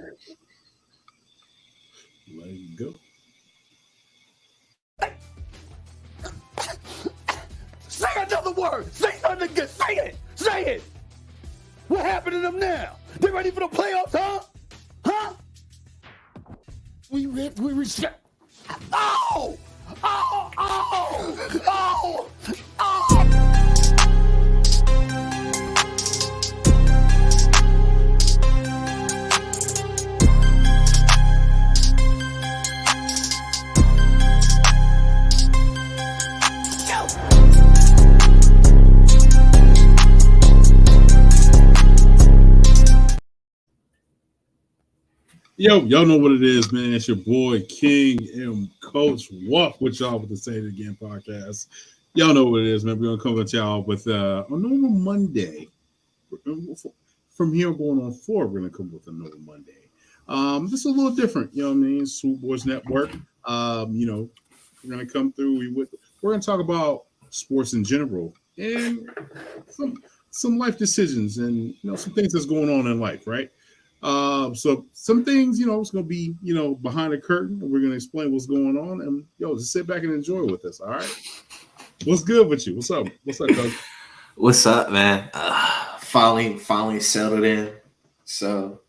Let it go. Say another word. Say something good. Say it. Say it. What happened to them now? They ready for the playoffs, huh? Huh? We reset. Oh! Oh! Oh! Oh! Oh! Yo, y'all know what it is, man. It's your boy King and Coach Wuff with y'all with the Say It Again podcast. Y'all know what it is, man. We're gonna come with y'all with a normal Monday. From here going on forward, we're gonna come with a normal Monday. Just a little different, you know what I mean? Swoop Boys Network. We're gonna come through. We're gonna talk about sports in general and some life decisions and some things that's going on in life, right? So some things, it's going to be, behind the curtain, and we're going to explain what's going on, and just sit back and enjoy with us. All right. What's good with you? What's up, Coach? What's up, man? Finally settled in. So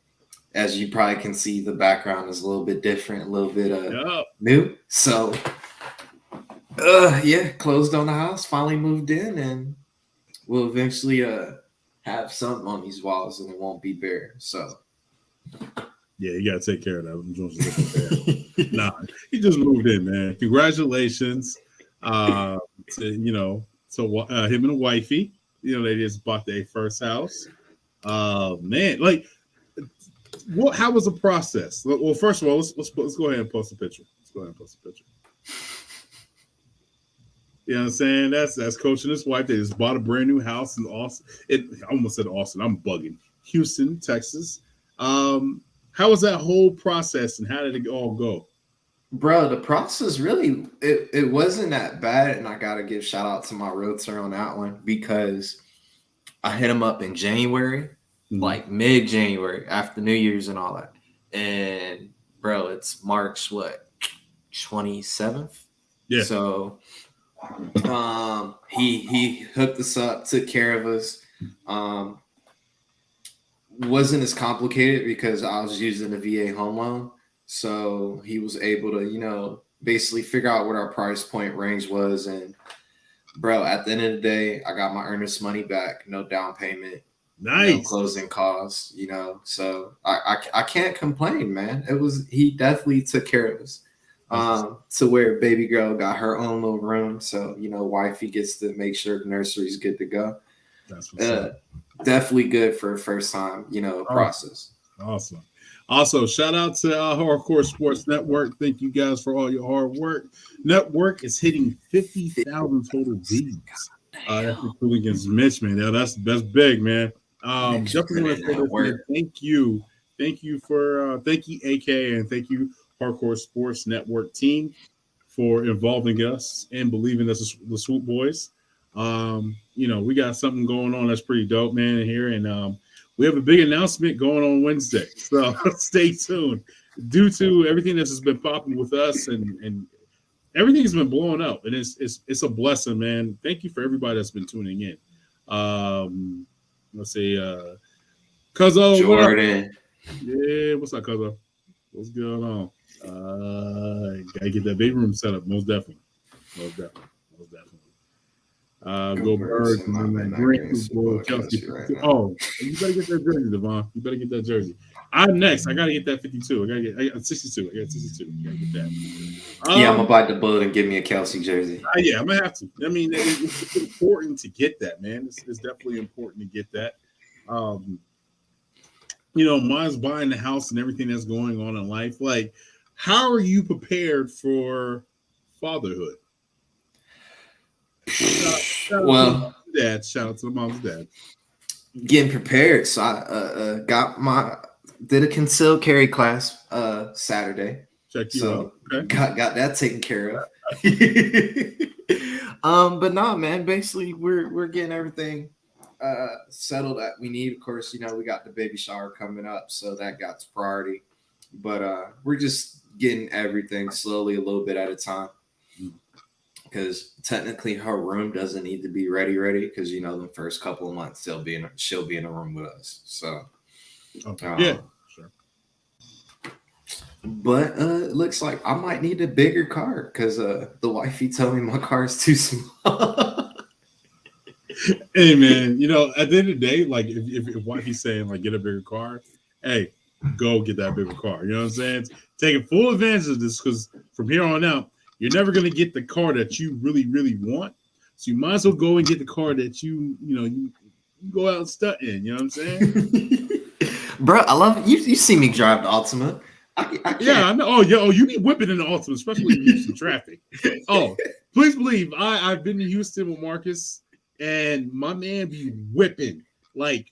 as you probably can see, the background is a little bit different, a little bit new. So closed on the house, finally moved in, and we'll eventually have something on these walls, and it won't be bare. So yeah, you gotta take care of that. Nah, he just moved in, man. Congratulations to him and a wifey. They just bought their first house. Man, like, how was the process? Well, first of all, let's go ahead and post a picture. You know what I'm saying? That's Coach and his wife. They just bought a brand new house in Austin. I almost said Austin. I'm bugging. Houston, Texas. How was that whole process, and how did it all go? Bro, the process really it wasn't that bad, and I gotta give shout out to my realtor on that one because I hit him up in January, like mid-January, after New Year's and all that. And bro, it's March 27th? Yeah. So he hooked us up, took care of us. Wasn't as complicated because I was using the VA home loan. So he was able to, basically figure out what our price point range was. And bro, at the end of the day, I got my earnest money back, no down payment, nice, no closing costs, so I can't complain, man. He definitely took care of us. To where baby girl got her own little room. So, wifey gets to make sure the nursery's good to go. That's what's up. Definitely good for a first time, process. Awesome. Also, shout out to Hardcore Sports Network. Thank you guys for all your hard work. Network is hitting 50,000 total views. That's including against Mitch, man. Yeah, that's big, man. Definitely want to say this, thank you. Thank you, AK, and thank you, Hardcore Sports Network team, for involving us and believing us, the Swoop Boys. We got something going on that's pretty dope, man, in here, and we have a big announcement going on Wednesday, so stay tuned. Due to everything that's just been popping with us, and everything's been blowing up, and it's a blessing, man. Thank you for everybody that's been tuning in. Let's say, Cuzzo, Jordan. Yeah, what's up, Cuzzo? What's going on? Gotta get that big room set up, most definitely. Go Birds and then that green Chelsea. Right, oh, you better get that jersey, Devon. You better get that jersey. I'm next. I gotta get that 52. I got 62. I got 62. I gotta get that. I'm about to bullet and give me a Kelsey jersey. Yeah, I'm gonna have to. I mean, it's important to get that, man. It's definitely important to get that. Mine's buying the house and everything that's going on in life. Like, how are you prepared for fatherhood? Shout out to the mom's dad. Getting prepared. So I did a concealed carry class Saturday. Check you out. Okay. Got that taken care of. But no, man, basically we're getting everything settled that we need. Of course, we got the baby shower coming up, so that got priority. But we're just getting everything slowly, a little bit at a time. Because technically, her room doesn't need to be ready. Because the first couple of months she'll be in a room with us. So yeah, sure. But it looks like I might need a bigger car because the wifey told me my car is too small. Hey man, at the end of the day, like if wifey's saying like get a bigger car, hey, go get that bigger car. You know what I'm saying? Taking full advantage of this because from here on out, you're never gonna get the car that you really, really want. So you might as well go and get the car that you go out and stunt in. You know what I'm saying? Bro, I love it. You see me drive the Altima. Yeah, I know. Oh, you be whipping in the Altima, especially in Houston traffic. Oh, please believe I've been to Houston with Marcus, and my man be whipping. Like,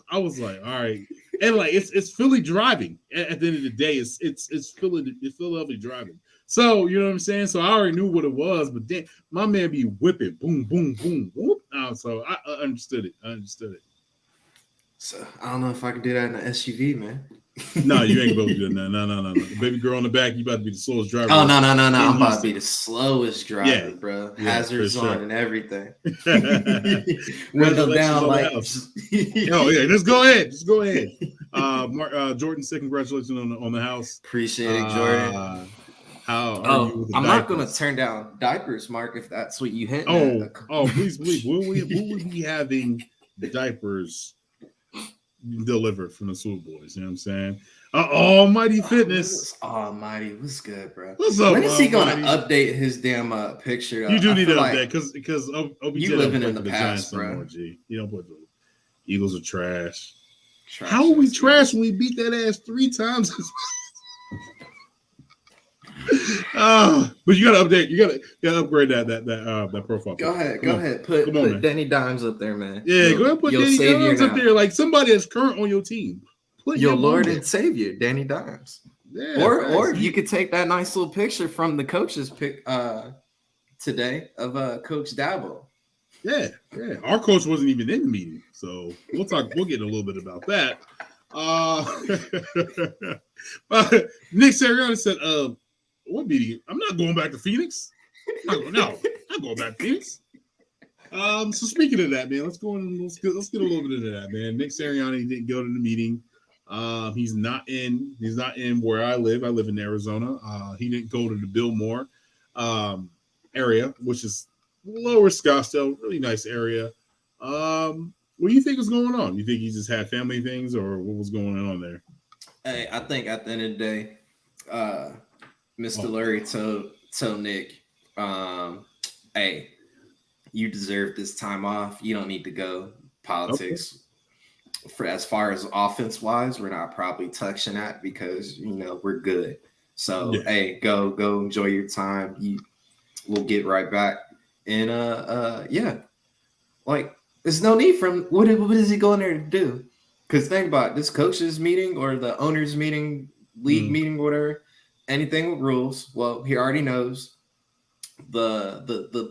I was like, all right, and like it's Philly driving. At the end of the day, it's Philadelphia driving. So you know what I'm saying. So I already knew what it was, but then my man be whipping, boom, boom, boom, whoop. So I understood it. So I don't know if I can do that in an SUV, man. No, you ain't about to do that. No. Baby girl on the back, you about to be the slowest driver. Oh, no. I'm about to be the slowest driver, bro. Yeah, hazards sure. on and everything. Window down, like. Oh, yeah. Just go ahead. Jordan said congratulations on the house. Appreciate it, Jordan. How are you with the I'm diapers? not going to turn down diapers, Mark, if that's what you hit. Please believe. Will we be having diapers delivered from the Swoop Boys? You know what I'm saying? Almighty Fitness. Almighty, what's good, bro? What's up? When is he going to update his damn picture? You do need to update because OBJ you living in the past, bro. Anymore, G. You don't put the Eagles are trash. How are we trash when we beat that ass 3 times? But you gotta update. You gotta upgrade that profile. Go ahead. Put Danny Dimes up there, man. Yeah, go ahead. Put Danny Dimes up there, like somebody that's current on your team. Put your Lord and Savior, Danny Dimes. Yeah, or you could take that nice little picture from the coach's pick today of Coach Dabo. Yeah. Our coach wasn't even in the meeting, so we'll talk. We'll get a little bit about that. Nick Sirianni said, "What meeting? I'm not going back to Phoenix. No, I'm not going back to Phoenix." So speaking of that, man, let's get a little bit into that, man. Nick Sirianni didn't go to the meeting. He's not in where I live. I live in Arizona. He didn't go to the Billmore area, which is Lower Scottsdale, really nice area. What do you think is going on? You think he just had family things, or what was going on there? Hey, I think at the end of the day, Mr. Lurie told Nick, hey, you deserve this time off. You don't need to go. Politics. Okay. For as far as offense wise, we're not probably touching that because we're good. So hey, go enjoy your time. We'll get right back. And like there's no need from what is he going there to do? Because think about it, this coaches meeting or the owners meeting, league meeting, whatever, anything with rules. Well, he already knows the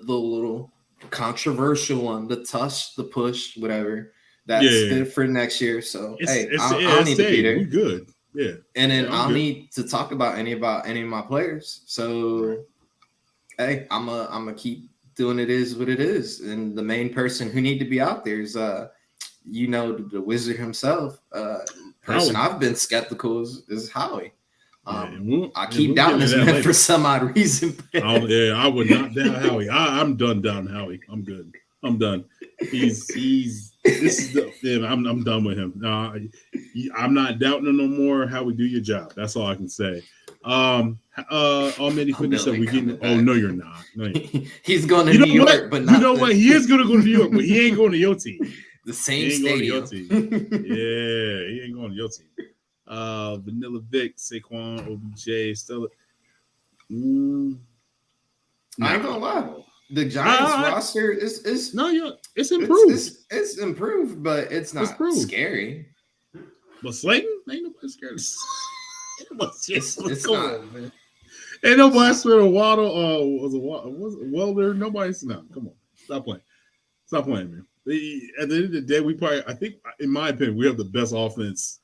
little controversial one, the tush, the push, whatever. That's good for next year. So I'll need to be there. We're good. Yeah. And then I'll need to talk about any of my players. So hey, I'm a keep doing it is what it is. And the main person who need to be out there is the wizard himself. Person I've been skeptical is Howie. I keep doubting this man for some odd reason. I would not doubt Howie. I'm done doubting Howie. I'm good. I'm done. I'm done with him. I'm not doubting him no more. Howie, do your job. That's all I can say. Almighty Fitness said we getting. Oh no, you're not. No, he's going to New York, but not what? He is going to go to New York, but he ain't going to your team. The same stadium. Yeah, he ain't going to your team. Vanilla Vic, Saquon, OBJ, Stella. I ain't gonna lie. The Giants roster is it's improved. It's improved, but it's not scary. But Slayton ain't nobody scared. It's not, man. Ain't nobody scared of Waddle. Was it Welder? Nobody's no. Come on, stop playing, man. At the end of the day, I think, in my opinion, we have the best offense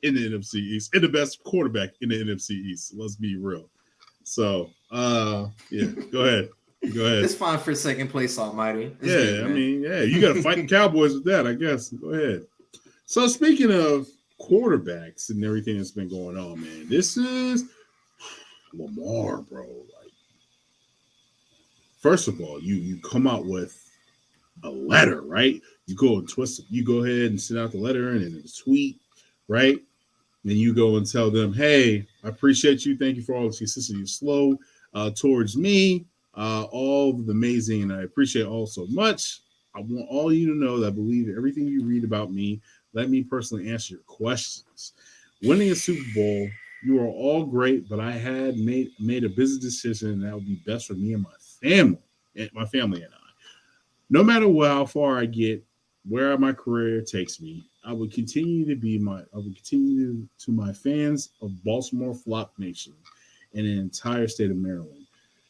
in the NFC East and the best quarterback in the NFC East. Let's be real. So, yeah, go ahead. It's fine for second place, Almighty. It's good, I mean, you got to fight the Cowboys with that, I guess. Go ahead. So, speaking of quarterbacks and everything that's been going on, man, this is Lamar, bro. Like, first of all, you come out with a letter, right? You go and twist it. You go ahead and send out the letter and then a tweet, right? Then you go and tell them, hey, I appreciate you. Thank you for all the consistency you slow towards me. All of the amazing, and I appreciate all so much. I want all you to know that I believe everything you read about me. Let me personally answer your questions. Winning a Super Bowl, you are all great, but I had made a business decision that would be best for me and my family and I. No matter how far I get, where my career takes me, I will continue to my fans of Baltimore Flop Nation and the entire state of Maryland.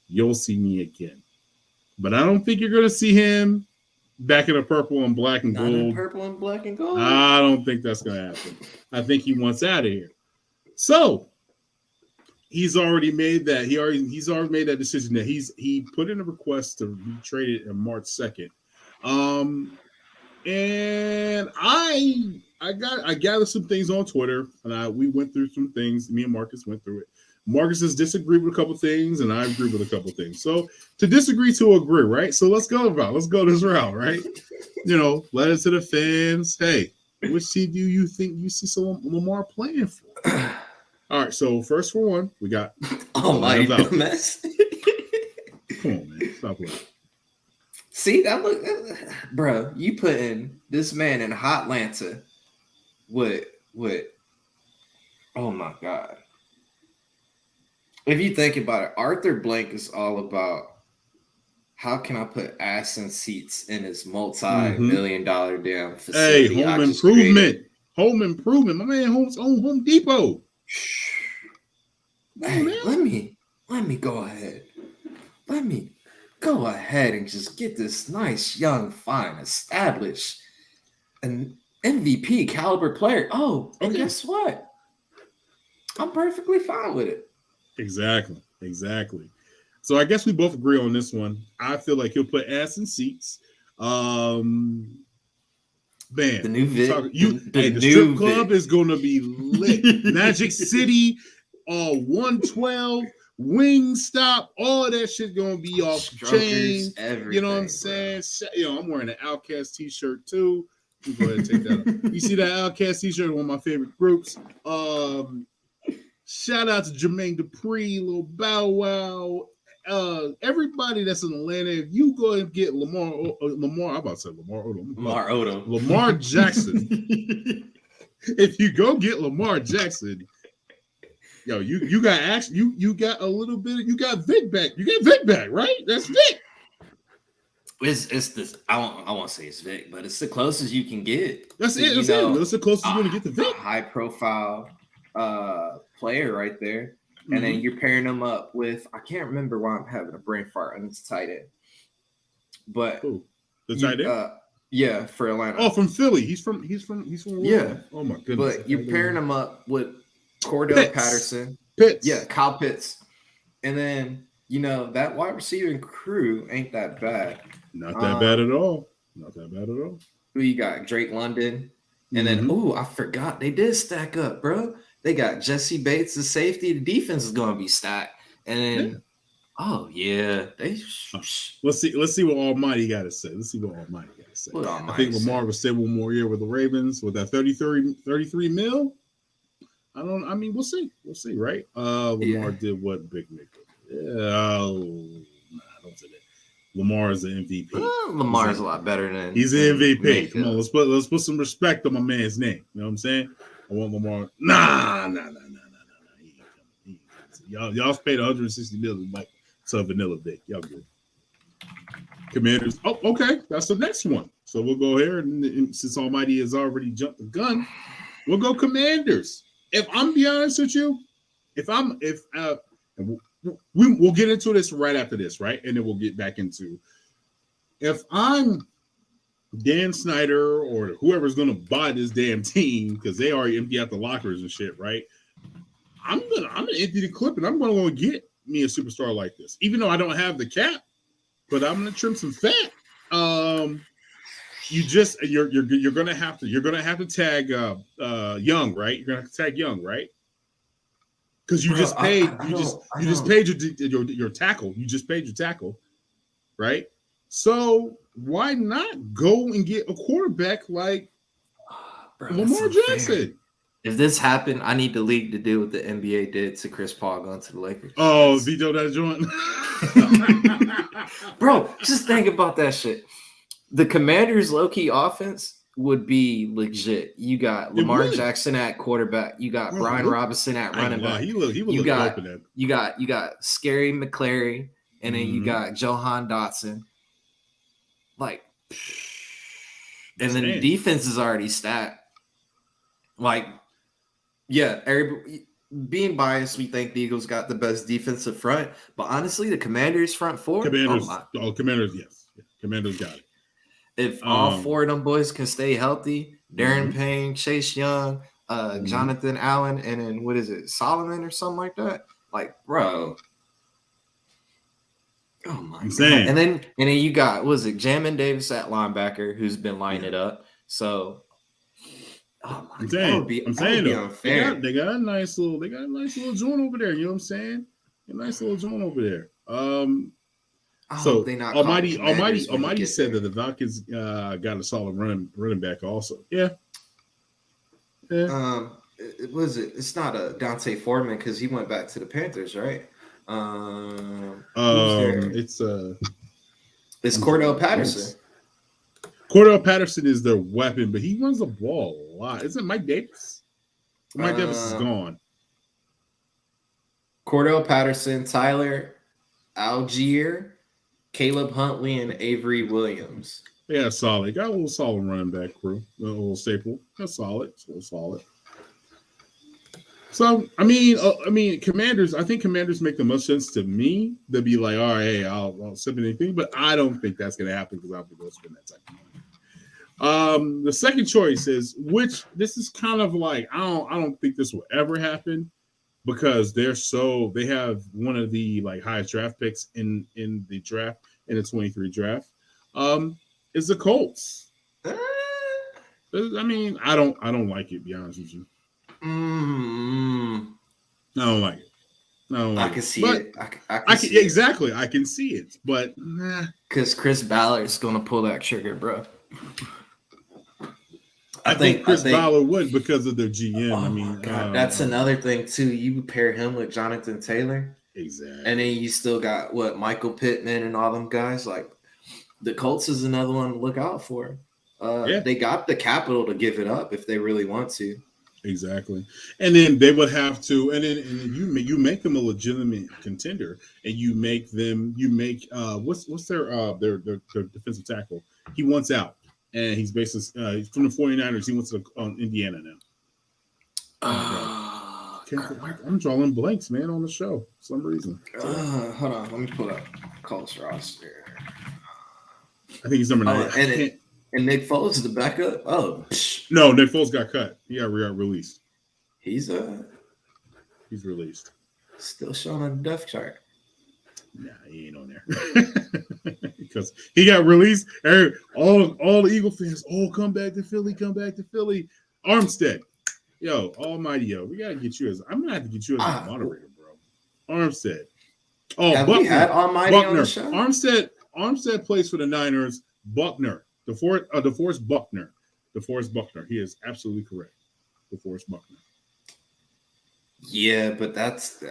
You'll see me again. But I don't think you're going to see him back in a purple and black and gold. Purple and black and gold? I don't think that's going to happen. I think he wants out of here. So he's already made that. He's already made that decision that he put in a request to be traded on March 2nd. And I gathered some things on Twitter, and we went through some things. Me and Marcus went through it. Marcus has disagreed with a couple things, and I agree with a couple things. So to disagree to agree, right? So let's go this route, right? Letter to the fans. Hey, which team do you think you see Lamar playing for? All right, so first for one, we got my mess. Come on, man, stop playing. See that bro? You putting this man in hot Atlanta with oh my god. If you think about it, Arthur Blank is all about how can I put ass in seats in his multi-million-dollar damn facility. Hey, home improvement. Home improvement. My man owns Home Depot. Hey, let me go ahead. Let me go ahead and just get this nice, young, fine, established, an MVP caliber player. Oh, and guess what? I'm perfectly fine with it. Exactly. So I guess we both agree on this one. I feel like he'll put ass in seats. Man, the new the strip club is going to be lit. Magic City, 112, Wingstop, all of that shit going to be off the chain. You know what I'm saying? I'm wearing an Outkast t-shirt too. Go ahead and take that off. You see that Outkast t-shirt, one of my favorite groups. Shout out to Jermaine Dupri, Lil Bow Wow, everybody that's in Atlanta. If you go and get Lamar, I'm about to say Lamar Odom. Lamar Jackson. If you go get Lamar Jackson, yo, you got actually you got a little bit. You got Vic back. You got Vic back, right? That's Vic. It's this. I won't say it's Vic, but it's the closest you can get. That's it. That's the closest you're gonna get to Vic. High profile player right there. And then you're pairing them up with, I can't remember why I'm having a brain fart on this tight end. But the tight end? Yeah, for Atlanta. Oh, from Philly. He's from yeah. Oh my goodness. But you're pairing them up with Cordell Patterson. Pitts. Yeah, Kyle Pitts. And then, that wide receiving crew ain't that bad. Not that bad at all. Who you got? Drake London. And then, I forgot. They did stack up, bro. They got Jesse Bates, the safety. The defense is going to be stacked. And then, let's see what Almighty got to say. I think Lamar will stay one more year with the Ravens with that 33 mil. We'll see. Right? Lamar did what Big Nick did. Don't say that. Lamar is the MVP. Lamar is a lot better than he's the MVP. Come on, let's put some respect on my man's name. You know what I'm saying? I want Lamar. Nah. Y'all paid $160 million to Vanilla Vic. Y'all good. Commanders. Oh, okay. That's the next one. So we'll go here, and since Almighty has already jumped the gun, we'll go Commanders. If I'm be honest with you, we'll get into this right after this, right? And then we'll get back into if I'm Dan Snyder or whoever's going to buy this damn team because they already empty out the lockers and shit, right? I'm gonna empty the clip and I'm gonna go get me a superstar like this, even though I don't have the cap, but I'm gonna trim some fat. You're gonna have to tag Young, right? You're gonna have to tag Young, right? Because you just paid your tackle. You just paid your tackle, right? So why not go and get a quarterback like Lamar Jackson? If this happened, I need the league to do what the NBA did to Chris Paul going to the Lakers. Oh, veto that joint. Bro, just think about that shit. The Commanders' low-key offense would be legit. You got Lamar Jackson at quarterback. You got Brian Robinson at running back. You got Scary McClary, and then you got Johan Dotson. Like, and then the defense is already stacked. Like, yeah, being biased, we think the Eagles got the best defensive front, but honestly, the Commanders' front four, Commanders, yes, Commanders got it. If all four of them boys can stay healthy, Darren Payne, Chase Young, Jonathan Allen, and then what is it, Solomon or something like that? Like, bro. Oh my God. And then you got, what is it, Jamin Davis at linebacker, who's been lining it up. So oh my God, unfair. They got a nice little joint over there. You know what I'm saying? A nice little joint over there. So Almighty said that the Falcons got a solid running back also. Yeah. It's not a Dante Foreman because he went back to the Panthers, right? It's Cordell Patterson. Cordell Patterson is their weapon, but he runs the ball a lot. Isn't it Mike Davis? Mike Davis is gone. Cordell Patterson, Tyler Algier, Caleb Huntley, and Avery Williams. Yeah, solid. Got a little solid running back crew. A little staple. That's solid. It's a little solid. So I mean, Commanders. I think Commanders make the most sense to me. They'll be like, all right, hey, I'll sip anything, but I don't think that's going to happen because I'll be going to spend that type of money. The second choice is, which this is kind of like I don't think this will ever happen because they have one of the like highest draft picks in the draft in the 23 draft. Is the Colts. I mean, I don't like it, to be honest with you. I don't like it. I can see it. I can exactly. I can see it, but because Chris Ballard's gonna pull that trigger, bro. I think Chris Ballard would because of their GM. That's another thing too. You pair him with Jonathan Taylor, exactly, and then you still got Michael Pittman and all them guys. Like the Colts is another one to look out for. They got the capital to give it up if they really want to. Exactly, and then they would have to, and then you make them a legitimate contender, and you make what's their defensive tackle? He wants out, and he's basically he's from the 49ers. He wants to Indiana now. I'm drawing blanks, man, on the show for some reason. Hold on, let me pull up Colts roster. I think he's number 9. And Nick Foles is the backup? Oh. No, Nick Foles got cut. He got released. He's released. Still showing on the depth chart. Nah, he ain't on there. Because he got released. All the Eagle fans, come back to Philly. Armstead. Yo, almighty, yo. We gotta get you I'm gonna have to get you as a moderator, bro. Armstead. Have we had Almighty on the show? Armstead plays for the Niners. Buckner. DeForest Buckner. DeForest Buckner. He is absolutely correct. DeForest Buckner. Yeah, but that's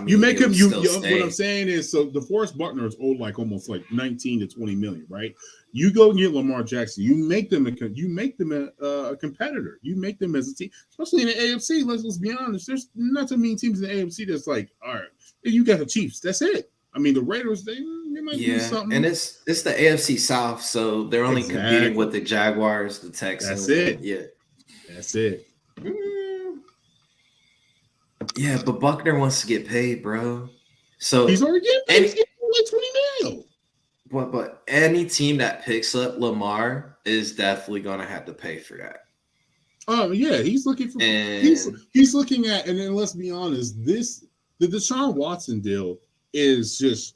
you make him. What I'm saying is, so DeForest Buckner is owed like almost like 19 to 20 million, right? You go and get Lamar Jackson. You make them a competitor. You make them as a team, especially in the AFC. Let's be honest. There's not too many teams in the AFC that's like, all right, you got the Chiefs. That's it. I mean, the Raiders, they might do something. And it's the AFC South, so they're only competing with the Jaguars, the Texans. That's it. Yeah. That's it. Yeah, but Buckner wants to get paid, bro. So he's already getting paid. He's getting like 20 million. But any team that picks up Lamar is definitely going to have to pay for that. Yeah, he's looking for he's looking at, and then let's be honest, the Deshaun Watson deal is just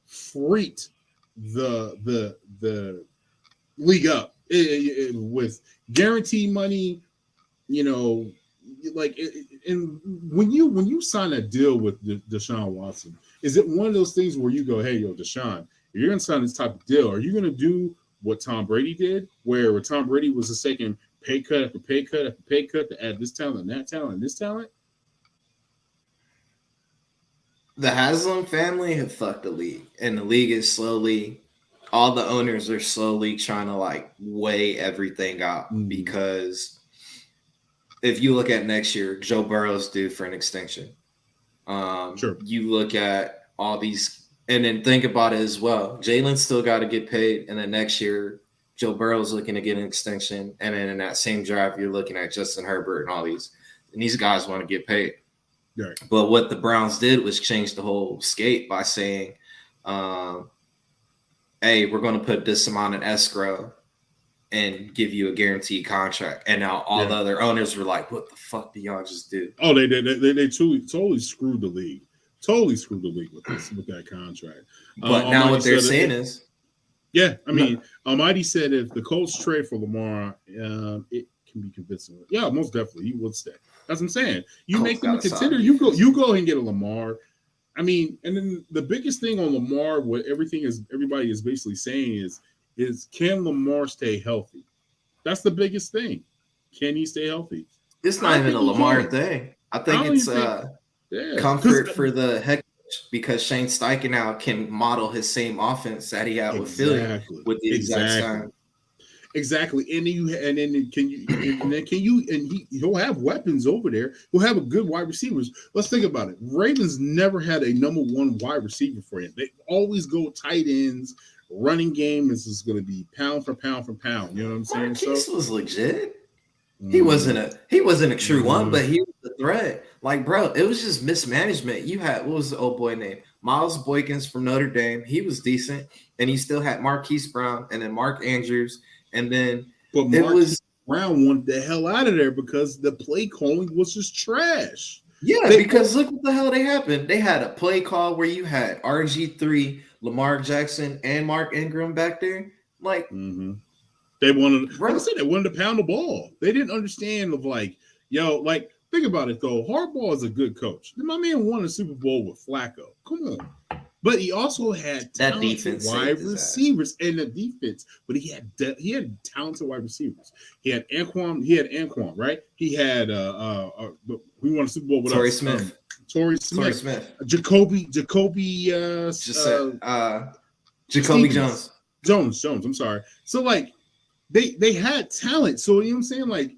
freaked the league up with guaranteed money, like and when you sign a deal with Deshaun Watson, is it one of those things where you go, hey, yo, Deshaun, if you're going to sign this type of deal, are you going to do what Tom Brady did, where Tom Brady was a second pay cut after pay cut after pay cut to add this talent and that talent and this talent? The Haslam family have fucked the league, and the league is slowly, all the owners are slowly trying to like weigh everything out because if you look at next year, Joe Burrow's due for an extension. Sure. You look at all these, and then think about it as well. Jalen's still got to get paid, and then next year, Joe Burrow's looking to get an extension, and then in that same drive, you're looking at Justin Herbert and all these, and these guys want to get paid. Right. But what the Browns did was change the whole scape by saying, hey, we're going to put this amount in escrow and give you a guaranteed contract. And now all the other owners were like, what the fuck did y'all just do? Oh, they totally screwed the league. Totally screwed the league with that contract. But now what they're saying is, Almighty said if the Colts trade for Lamar, it can be convincing. Yeah, most definitely, he would stay. That's what I'm saying. You Colts make them a contender. You go ahead and get a Lamar. I mean, and then the biggest thing on Lamar, what everybody is basically saying is can Lamar stay healthy? That's the biggest thing. Can he stay healthy? It's not even a Lamar thing. I think it's comfort for the head coach because Shane Steichen now can model his same offense that he had with Philly with the exact same. Exactly, and he'll have weapons over there. He'll have a good wide receivers. Let's think about it. Ravens never had a number one wide receiver for him. They always go tight ends. Running game is going to be pound for pound for pound. You know what I'm saying? Marquise was legit. He wasn't a true one, but he was a threat. Like, bro, it was just mismanagement. You had, what was the old boy name? Miles Boykins from Notre Dame. He was decent, and he still had Marquise Brown and then Mark Andrews. And then Brown wanted the hell out of there because the play calling was just trash. Yeah, because look what the hell happened. They had a play call where you had RG3, Lamar Jackson, and Mark Ingram back there. Like, they wanted, like I said, they wanted to pound the ball. They didn't understand think about it though. Harbaugh is a good coach. My man won a Super Bowl with Flacco. Come on. But he also had talented wide receivers and the defense. But he had talented wide receivers. He had Anquan, right? He had we won a Super Bowl with Torrey Smith. Jacoby Jones. Jones. I'm sorry. So like they had talent. So you know what I'm saying? Like,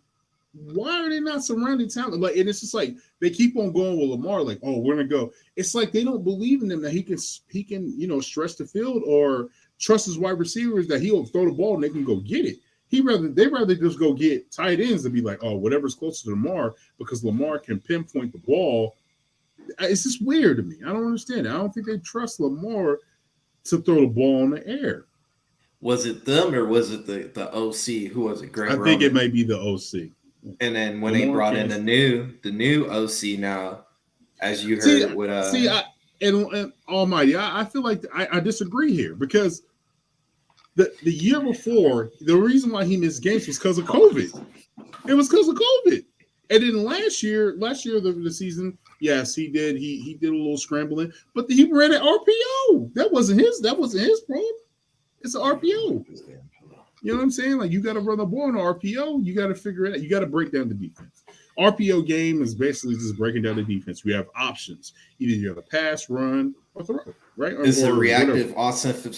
why are they not surrounding talent? Like, and it's just like they keep on going with Lamar, like, oh, we're gonna go. It's like they don't believe in him that he can stretch the field or trust his wide receivers that he'll throw the ball and they can go get it. They'd rather just go get tight ends and be like, oh, whatever's closer to Lamar, because Lamar can pinpoint the ball. It's just weird to me. I don't understand it. I don't think they trust Lamar to throw the ball in the air. Was it them or was it the OC? Who was it? Greg Roman? Think it may be the OC. And then when they brought in the new OC now, as you heard, and Almighty, I feel like I disagree here because the year before, the reason why he missed games was because of COVID. It was because of COVID. And then last year of the season, yes, he did. He did a little scrambling, but he ran an RPO. That wasn't his problem. It's an RPO. You know what I'm saying? Like, you got to run the ball in RPO. You got to figure it out. You got to break down the defense. RPO game is basically just breaking down the defense. We have options. Either you have a pass, run, or throw, right? It's a reactive offensive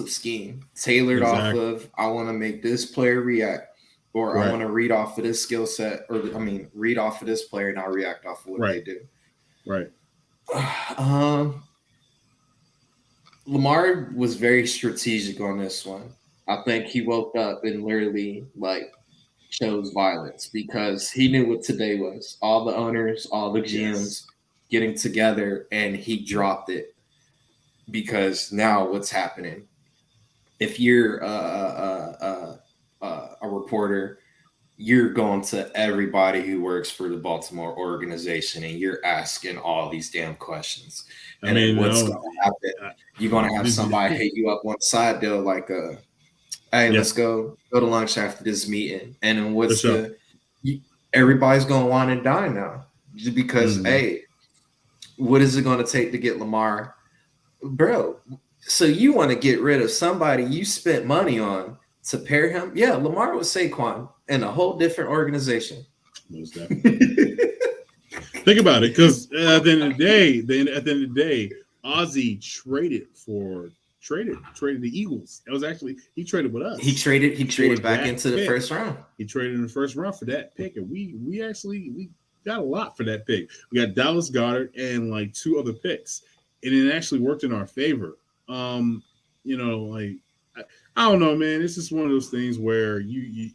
scheme tailored off of, I want to make this player react, or I want to read off of this skill set, read off of this player and I'll react off of what they do. Right. Lamar was very strategic on this one. I think he woke up and literally chose violence because he knew what today was. All the owners, all the GMs getting together, and he dropped it. because now what's happening? If you're a reporter, you're going to everybody who works for the Baltimore organization and you're asking all these damn questions. And then what's going to happen? You're going to have somebody hit you up one side, though, like, hey, let's go to lunch after this meeting. And then everybody's going to want to die now. Just because, hey, what is it going to take to get Lamar? Bro, so you want to get rid of somebody you spent money on to pair him? Yeah, Lamar was Saquon in a whole different organization. Think about it, because at the end of the day, Ozzy traded the Eagles. That was actually, he traded with us. He traded back into the first round. He traded in the first round for that pick, and we got a lot for that pick. We got Dallas Goedert and like 2 other picks, and it actually worked in our favor. I don't know, man. It's just one of those things where you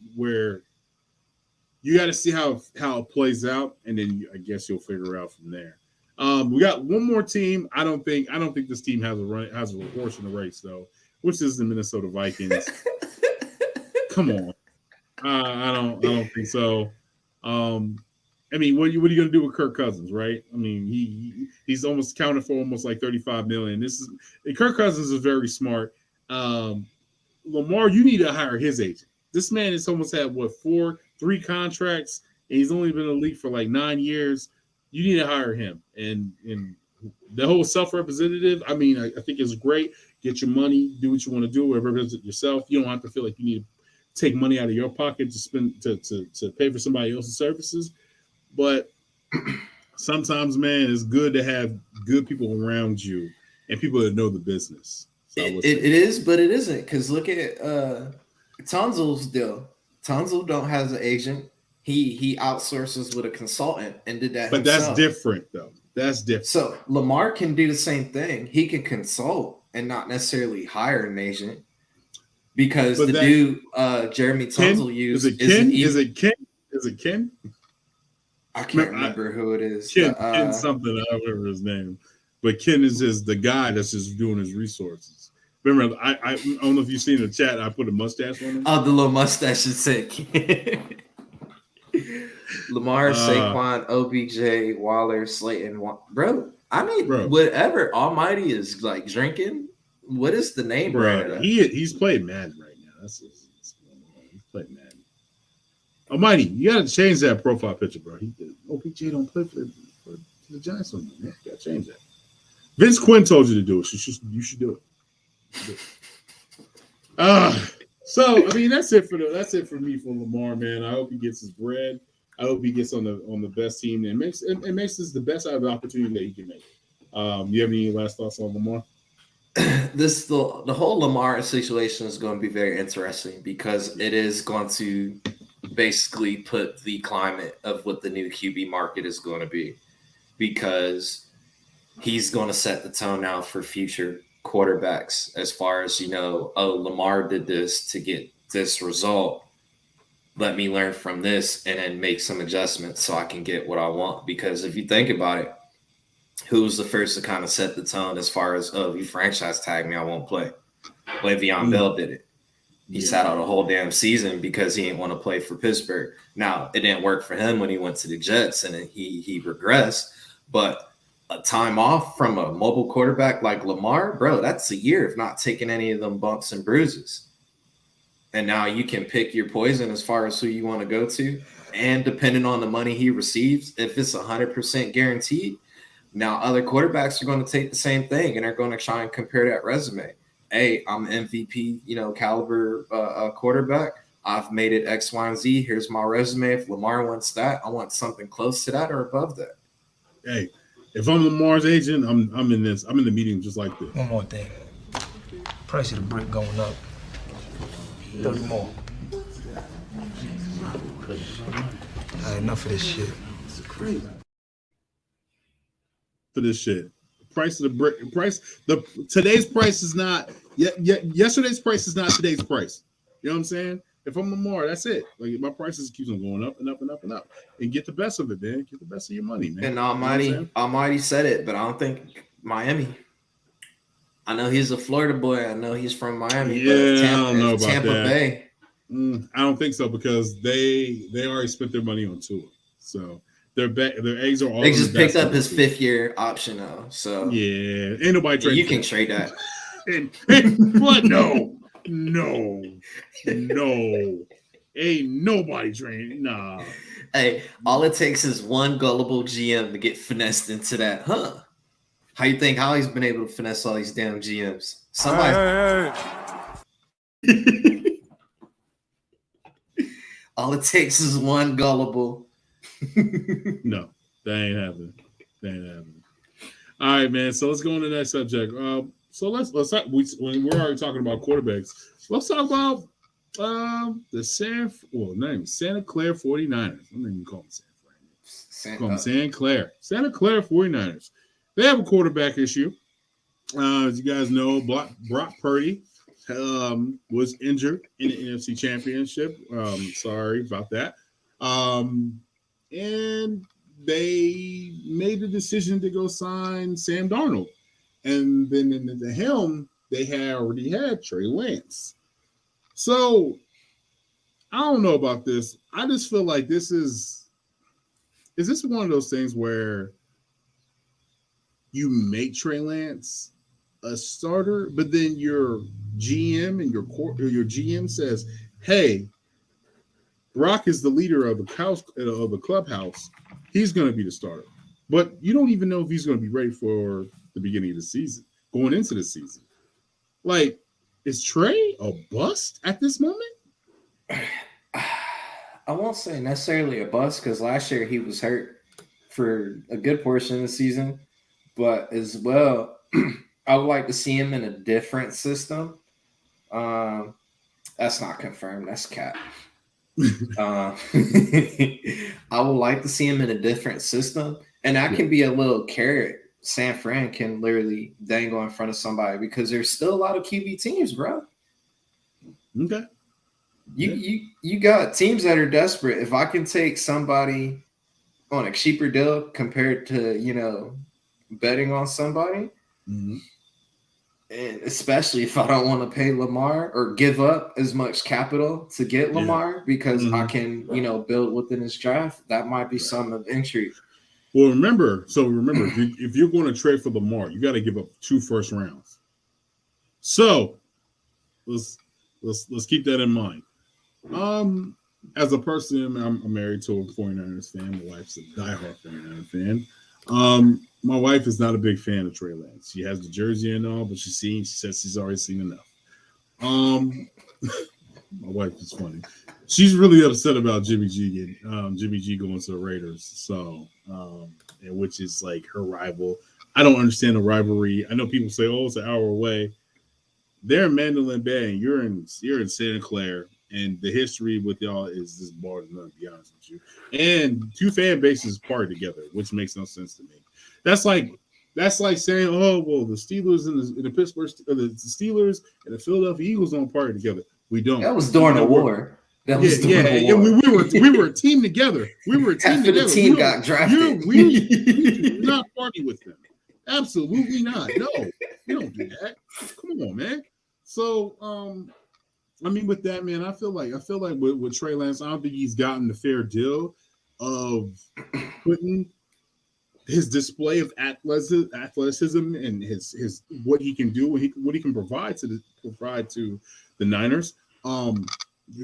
got to see how it plays out, and then I guess you'll figure out from there. We got one more team. I don't think this team has a horse in the race though, which is the Minnesota Vikings. Come on, I don't think so. I mean, what are you going to do with Kirk Cousins, right? I mean, he's almost counted for almost like $35 million. Kirk Cousins is very smart. Lamar, you need to hire his agent. This man has almost had 3 contracts, and he's only been in the league for like 9 years. You need to hire him. And the whole self-representative, I mean, I think it's great. Get your money, do what you want to do, represent yourself. You don't have to feel like you need to take money out of your pocket to spend to pay for somebody else's services. But sometimes, man, it's good to have good people around you and people that know the business. So it is, but it isn't, because look at Tunzel's deal. Tunzel don't have an agent. He outsources with a consultant and did that But himself. That's different, though. That's different. So Lamar can do the same thing. He can consult and not necessarily hire an agent, because dude Jeremy Tunzel used is it Ken? I can't remember who it is. Ken something. I don't remember his name. But Ken is just the guy that's just doing his resources. Remember, I don't know if you've seen the chat. I put a mustache on him. Oh, the little mustache is sick. Lamar, Saquon, OBJ, Waller, Slayton. Bro, I mean, whatever Almighty is like drinking, what is the name? Bro, he's playing Madden right now. He's playing Madden. Almighty, you got to change that profile picture, bro. OBJ don't play for the Giants anymore, man. You got to change that. Vince Quinn told you to do it. So you should do it. So I mean, that's it for me for Lamar, man. I hope he gets his bread. I hope he gets on the best team and makes this the best out of the opportunity that he can make. You have any last thoughts on Lamar? The whole Lamar situation is going to be very interesting, because it is going to basically put the climate of what the new QB market is going to be, because he's going to set the tone now for future quarterbacks, as far as, Lamar did this to get this result. Let me learn from this and then make some adjustments so I can get what I want. Because if you think about it, who was the first to kind of set the tone as far as, you franchise tag me, I won't play? Le'Veon Bell did it. He sat out a whole damn season because he didn't want to play for Pittsburgh. Now, it didn't work for him when he went to the Jets, and he regressed. But a time off from a mobile quarterback like Lamar, bro, that's a year of not taking any of them bumps and bruises. And now you can pick your poison as far as who you want to go to. And depending on the money he receives, if it's 100% guaranteed, now other quarterbacks are going to take the same thing and they're going to try and compare that resume. Hey, I'm MVP, caliber quarterback. I've made it X, Y, and Z. Here's my resume. If Lamar wants that, I want something close to that or above that. Hey, if I'm Lamar's agent, I'm in this. I'm in the meeting just like this. One more thing. Price of the brick going up. 30 more. Enough of this shit. It's crazy. For this shit. The price of the brick. Today's price is not yesterday's price is not today's price. You know what I'm saying? If I'm Lamar, that's it. Like, my prices keeps on going up and up and up and up. And get the best of it, man. Get the best of your money, man. And Almighty said it, but I don't think Miami. I know he's a Florida boy. I know he's from Miami, Yeah, but I don't know about Tampa that. Bay. I don't think so because they already spent their money on Tua, so their eggs are all. They in just the picked basket up his with Tua. 5th-year option though, so Yeah, ain't nobody trading. you can trade that. What? No, ain't nobody trading. Nah. Hey, all it takes is one gullible GM to get finessed into that, huh? How you think Holly's been able to finesse all these damn GMs? Somebody. All it takes is one gullible. No, that ain't happening. All right, man. So let's go on to the next subject. So let's talk. When we're already talking about quarterbacks, let's talk about the Santa Clara 49ers. I'm not even calling them Santa Clara 49ers. They have a quarterback issue. As you guys know, Brock Purdy was injured in the NFC Championship. Sorry about that. And they made the decision to go sign Sam Darnold. And then in the helm, they already had Trey Lance. So I don't know about this. I just feel like this is this one of those things where you make Trey Lance a starter, but then your GM and your GM says, "Hey, Brock is the leader of the clubhouse. He's going to be the starter." But you don't even know if he's going to be ready for the beginning of the season, going into the season. Like, is Trey a bust at this moment? I won't say necessarily a bust because last year he was hurt for a good portion of the season. But as well, I would like to see him in a different system. That's not confirmed. That's cap. I would like to see him in a different system. And that can be a little carrot San Fran can literally dangle in front of somebody because there's still a lot of QB teams, bro. Okay. You got teams that are desperate. If I can take somebody on a cheaper deal compared to, betting on somebody, and especially if I don't want to pay Lamar or give up as much capital to get Lamar because I can, build within his draft, that might be some of intrigue. Well, remember, if you're going to trade for Lamar, you got to give up 2 first rounds. So let's keep that in mind. As a person, I'm married to a 49ers fan. My wife's a diehard 49ers fan. My wife is not a big fan of Trey Lance. She has the jersey and all, but she says she's already seen enough. My wife is funny. She's really upset about Jimmy G going to the Raiders. So, which is like her rival. I don't understand the rivalry. I know people say, "Oh, it's an hour away." They're in Mandalay Bay, and you're in Santa Clara, and the history with y'all is this bar is none, to be honest with you. And 2 fan bases part together, which makes no sense to me. That's like saying, "Oh, well, the Steelers and the Pittsburgh, the Steelers and the Philadelphia Eagles don't party together." We don't. That was during a war. We were a team together. We were a team Half together. Of the team got drafted. We do not party with them. Absolutely not. No, we don't do that. Come on, man. So, with that, man, I feel like with Trey Lance, I don't think he's gotten the fair deal of putting his display of athleticism and his what he can do, what he can provide to the Niners.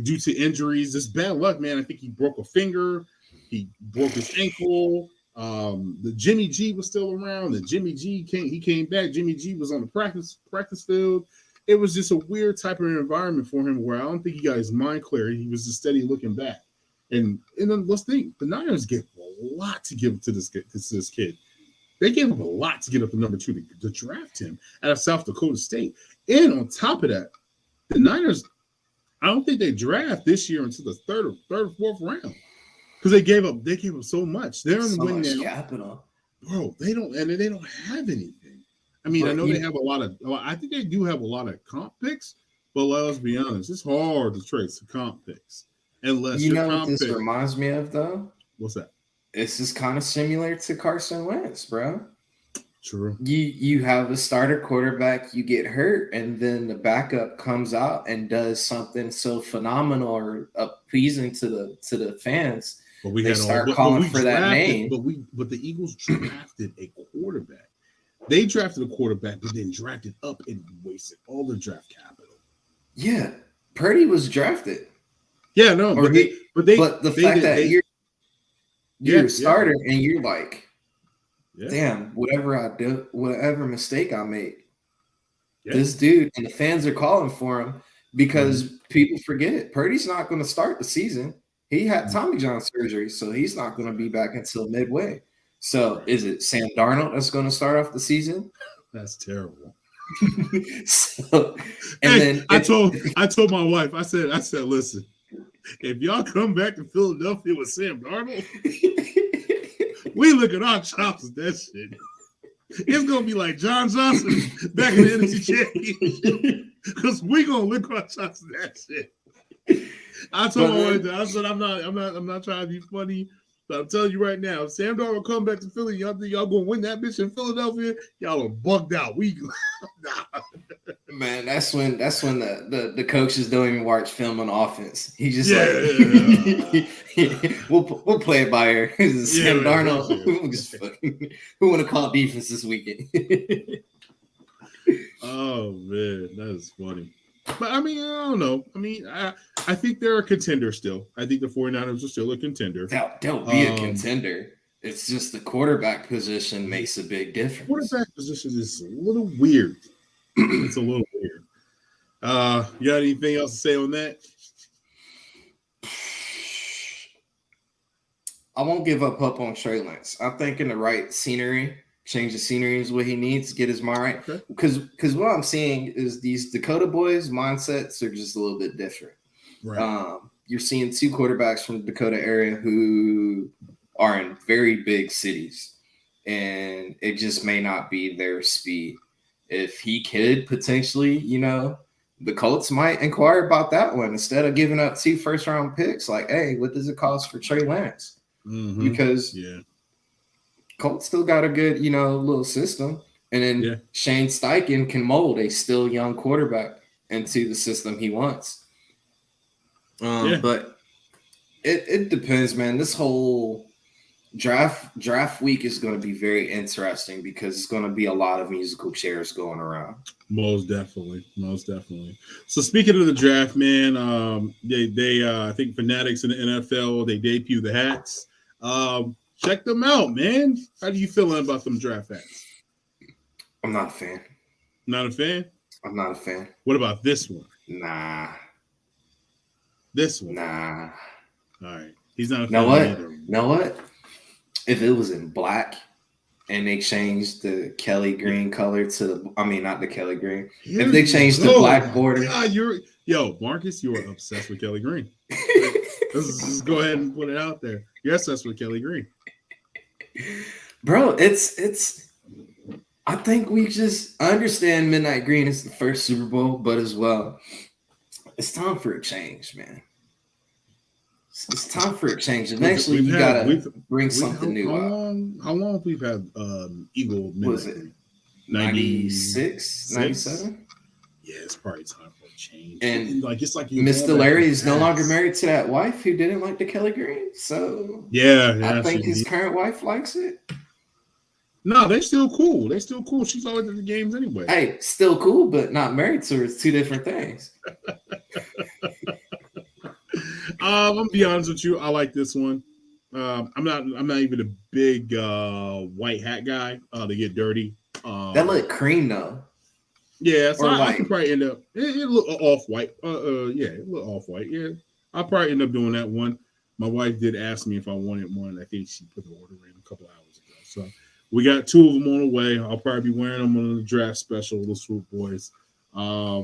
Due to injuries, this bad luck, man. I think he broke a finger, he broke his ankle. The Jimmy G was still around. The Jimmy G came back. Jimmy G was on the practice field. It was just a weird type of environment for him where I don't think he got his mind clear. He was just steady looking back. And then let's think, the Niners gave a lot to give to this kid. They gave up a lot to get up to number 2 to draft him out of South Dakota State. And on top of that, the Niners, I don't think they draft this year until the third or fourth round because they gave up so much. They're in the win now. Capital, bro. They don't have anything. I mean, I know they have I think they do have a lot of comp picks, but let's be honest, it's hard to trade some comp picks unless what this reminds me of though. What's that? This is kind of similar to Carson Wentz, bro. True. You have a starter quarterback, you get hurt, and then the backup comes out and does something so phenomenal or appeasing to the fans. But we They had start all, calling we for that drafted, name. but the Eagles drafted a quarterback. They drafted a quarterback, but then drafted up and wasted all the draft capital. Yeah, Purdy was drafted. Yeah, no, Or but the fact that you're a starter and you're like, damn, whatever mistake I make, this dude and the fans are calling for him because people forget Purdy's not going to start the season. He had Tommy John surgery, so he's not going to be back until midway. So is it Sam Darnold that's going to start off the season? That's terrible. Then I told my wife, I said, listen, if y'all come back to Philadelphia with Sam Darnold, we look at our chops at that shit. It's gonna be like John Johnson back in the NFC Championship because we gonna lick our chops at that shit. I told my wife that. I said I'm not trying to be funny, but I'm telling you right now, if Sam Darnold come back to Philly, y'all think y'all gonna win that bitch in Philadelphia? Y'all are bugged out. Nah. Man, that's when the coaches don't even watch film on offense. He just we'll play it by ear. Sam Darnold. Who want to call defense this weekend? Oh man, that is funny. But I mean, I don't know. I mean, I think they're a contender still. I think the 49ers are still a contender. They'll be a contender. It's just the quarterback position makes a big difference. Quarterback position is a little weird. It's a little weird. You got anything else to say on that? I won't give up hope on Trey Lance. I think in the right scenery, change the scenery is what he needs to get his mind right. Because what I'm seeing is these Dakota boys' mindsets are just a little bit different. Right. You're seeing two quarterbacks from the Dakota area who are in very big cities, and it just may not be their speed. If he could potentially, the Colts might inquire about that one instead of giving up 2 first-round picks. Like, hey, what does it cost for Trey Lance? Mm-hmm. Because Colts still got a good, little system. And then Shane Steichen can mold a still young quarterback into the system he wants. But it depends, man. This whole draft week is going to be very interesting because it's going to be a lot of musical chairs going around. Most definitely. So speaking of the draft, man, they I think Fanatics in the NFL, they debut the hats. Check them out, man. How do you feel about them draft hats? I'm not a fan. Not a fan? I'm not a fan. What about this one? Nah. This one? Nah. All right. He's not a fan either. Know what? If it was in black and they changed the Kelly green color to not the Kelly green. If they changed the black border. God, Marcus, you are obsessed with Kelly Green. Let's just go ahead and put it out there. You're obsessed with Kelly Green. Bro, it's I think I understand Midnight Green is the first Super Bowl, but as well, it's time for a change, man. It's time for a change. Eventually, you gotta bring something new out. How long have we had Eagle Midnight? Was it 96, 97? Yeah, it's probably time for a change. And it's like Mr. Larry is no longer married to that wife who didn't like the Kelly Green. So I think his current wife likes it. No, they're still cool. She's always at the games anyway. Hey, still cool, but not married to her. It's two different things. I'm gonna be honest with you. I like this one. I'm not even a big white hat guy. They get dirty. That look cream though. Yeah, so I could probably end up. It look off white. It look off white. Yeah, I'll probably end up doing that one. My wife did ask me if I wanted one. I think she put the order in a couple hours ago. So we got 2 of them on the way. I'll probably be wearing them on the draft special, the Swoop Boys. I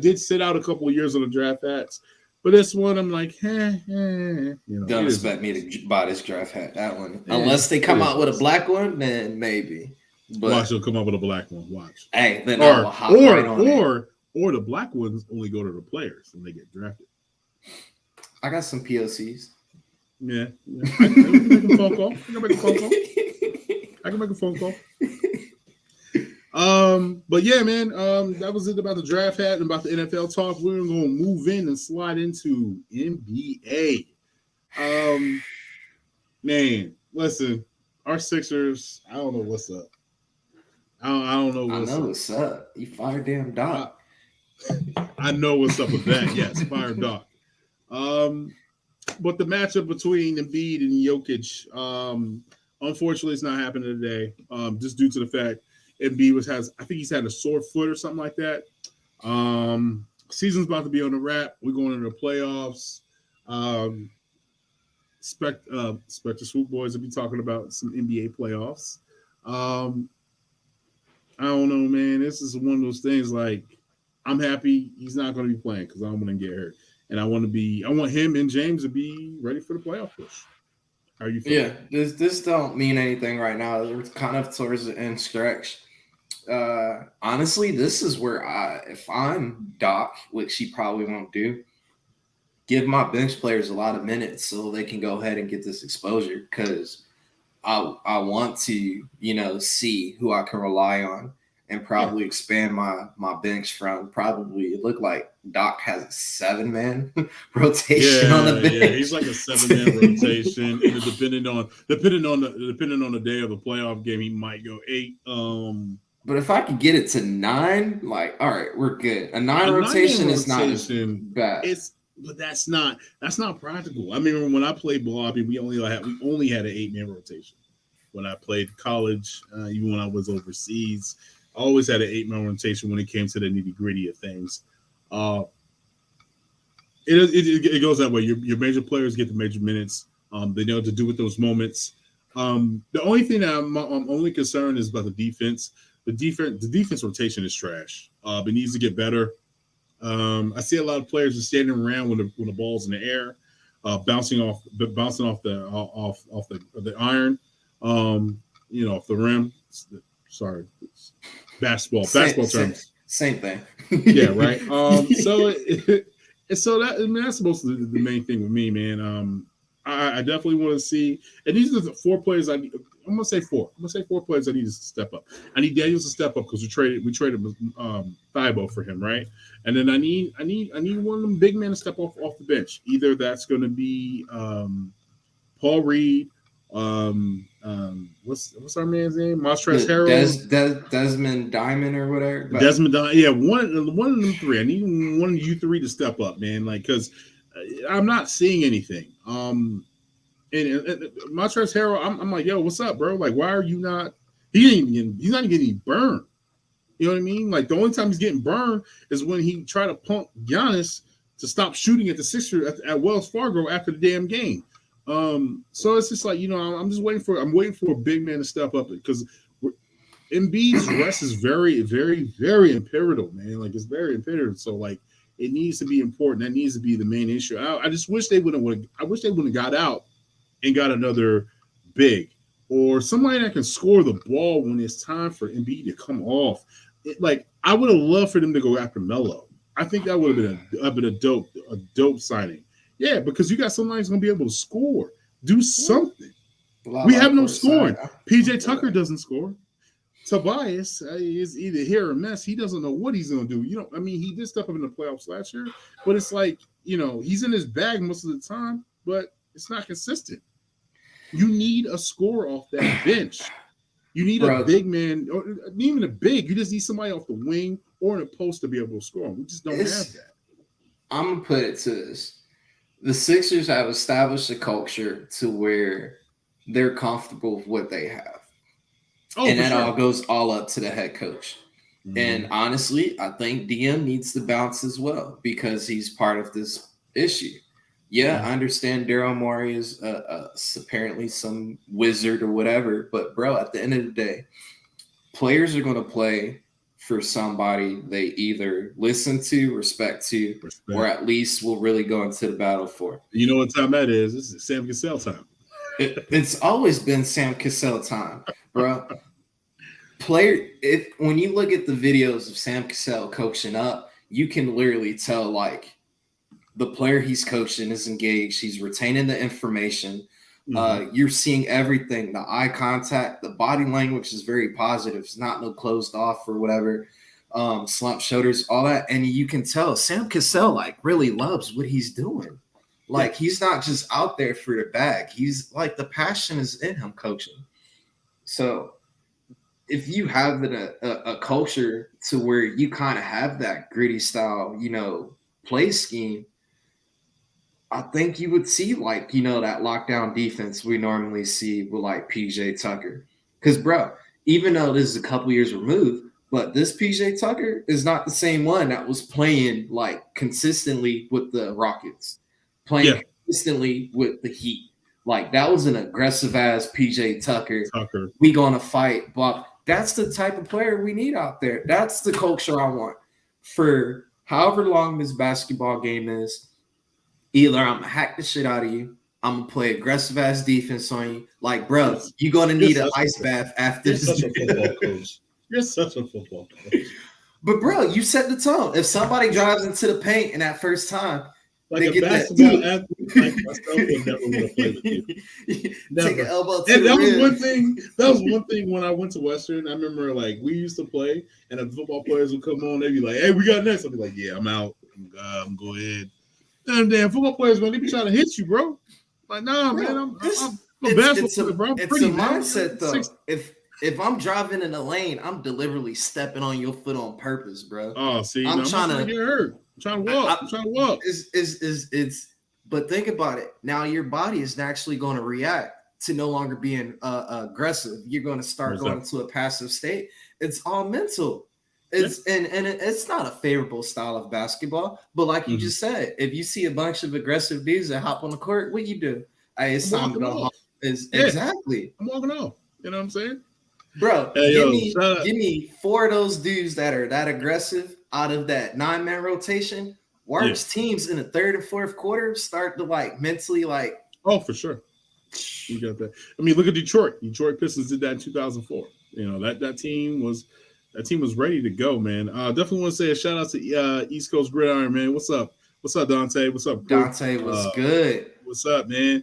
did sit out a couple of years on the draft hats, but this one I'm like, Don't expect me to buy this draft hat. That one, unless they come out with a black one, then maybe. But watch, they'll come up with a black one. Watch. Hey, then or the black ones only go to the players when they get drafted. I got some POCs. Yeah. I can make a phone call. I can make a phone call. But yeah, man, that was it about the draft hat and about the NFL talk. We're gonna move in and slide into NBA. Man, listen, our Sixers, I don't know what's up. I don't know what's I know up. what's up. You fired damn Doc. I know what's up with that. Yes, fire Doc. But the matchup between Embiid and Jokic, unfortunately, it's not happening today. Just due to the fact Embiid I think he's had a sore foot or something like that. Season's about to be on the wrap. We're going into the playoffs. Expect the Swoop Boys to be talking about some NBA playoffs. I don't know, man. This is one of those things. Like, I'm happy he's not going to be playing because I don't want to get hurt, and I want him and James to be ready for the playoff push. How are you feeling? Yeah, this don't mean anything right now. It's kind of towards the end stretch. Honestly, this is where if I'm Doc, which he probably won't do, give my bench players a lot of minutes so they can go ahead and get this exposure because I want to, see who I can rely on and probably expand my bench from probably it looked like Doc has a 7-man rotation on the bench. Yeah, he's like a 7-man rotation. And depending on the day of the playoff game, he might go 8. But if I could get it to 9, like, all right, we're good. A 9 rotation is not as bad. But that's not practical. I mean, when I played ball, we only had an 8-man rotation. When I played college, even when I was overseas, I always had an 8-man rotation when it came to the nitty-gritty of things. It goes that way. Your major players get the major minutes. They know what to do with those moments. The only thing that I'm only concerned is about the defense. The defense rotation is trash. It needs to get better. I see a lot of players just standing around when the ball's in the air, bouncing off the iron, off the rim. Sorry, basketball terms. Same thing. Yeah, right. So that's mostly the main thing with me, man. I definitely want to see, and these are the 4 players I'm gonna say 4. I'm gonna say 4 players I need to step up. I need Daniels to step up because we traded Thibault for him, right? And then I need one of them big men to step off the bench. Either that's going to be Paul Reed. What's our man's name? Montrezl Harrell, Desmond Diamond or whatever. Desmond Diamond. Yeah, one of them 3. I need one of you 3 to step up, man. Like, because I'm not seeing anything. And Montrezl Harrell, I'm like, yo, what's up, bro? Like, why are you not? He's not getting burned. You know what I mean? Like, the only time he's getting burned is when he tried to punk Giannis to stop shooting at the Sixers at Wells Fargo after the damn game. So it's just like, I'm waiting for a big man to step up because Embiid's rest is very, very, very imperative, man. Like, it's very imperative. So, like, it needs to be important. That needs to be the main issue. I just wish they wouldn't have got out and got another big or somebody that can score the ball when it's time for Embiid to come off. I would have loved for them to go after Melo. I think that would have been a dope signing. Yeah, because you got somebody who's going to be able to score, do something. We have no scoring. PJ Tucker doesn't score. Tobias is either here or mess. He doesn't know what he's going to do. He did step up in the playoffs last year, but it's like, he's in his bag most of the time, but it's not consistent. You need a scorer off that bench. You need a big man, or even a big. You just need somebody off the wing or in a post to be able to score. We just don't have that. I'm going to put it to this. The Sixers have established a culture to where they're comfortable with what they have. And that all goes all up to the head coach. Mm-hmm. And honestly, I think DM needs to bounce as well because he's part of this issue. Yeah, I understand Daryl Morey is apparently some wizard or whatever. But, bro, at the end of the day, players are going to play for somebody they either listen to, respect, or at least will really go into the battle for. You know what time that is? This is Sam Cassell time. It's always been Sam Cassell time, bro. When you look at the videos of Sam Cassell coaching up, you can literally tell, like, the player he's coaching is engaged. He's retaining the information. You're seeing everything. The eye contact, the body language is very positive. It's not no closed off or whatever. Slump shoulders, all that. And you can tell Sam Cassell like really loves what he's doing. Like he's not just out there for the bag. He's like the passion is in him coaching. So if you have a culture to where you kind of have that gritty style, play scheme, I think you would see like, that lockdown defense we normally see with like PJ Tucker. Because, bro, even though this is a couple years removed, but this PJ Tucker is not the same one that was playing like consistently with the Rockets, playing consistently with the Heat. Like that was an aggressive ass PJ Tucker. We gonna fight, but that's the type of player we need out there. That's the culture I want for however long this basketball game is. Either I'm gonna hack the shit out of you, I'm gonna play aggressive ass defense on you. Like, bro, you're gonna need an ice bath after this. You're such a football coach. But bro, you set the tone. If somebody drives into the paint in that first time, like they a get basketball that. athlete like myself would never want to play with you. Never. Take an elbow to And the that was rib. one thing. That was one thing when I went to Western. I remember like we used to play, and the football players would come on. They'd be like, "Hey, we got next." I'd be like, "Yeah, I'm out. I'm go ahead." Damn football players, man, they be trying to hit you, bro. Like, nah, man, I'm a basketball player, bro. It's Pretty, a man. mindset, though. If I'm driving in the lane, I'm deliberately stepping on your foot on purpose, bro. Oh, see, I'm trying to get hurt. I'm trying to walk. But think about it. Now your body is naturally going to react to no longer being aggressive. You're going to start going into a passive state. It's all mental. It's not a favorable style of basketball, but like you just said, if you see a bunch of aggressive dudes that hop on the court, what you do? Hey, it's time to go home. Exactly. I'm walking off. You know what I'm saying? Bro, give me 4 of those dudes that are that aggressive out of that 9-man rotation. Watch teams in the third and fourth quarter start to like mentally like. Oh, for sure. You got that. I mean, look at Detroit. Detroit Pistons did that in 2004. You know, that team was ready to go, man. Definitely want to say a shout out to East Coast Gridiron, man. What's up? What's up, Dante? What's up, Chris? Dante was good. What's up, man?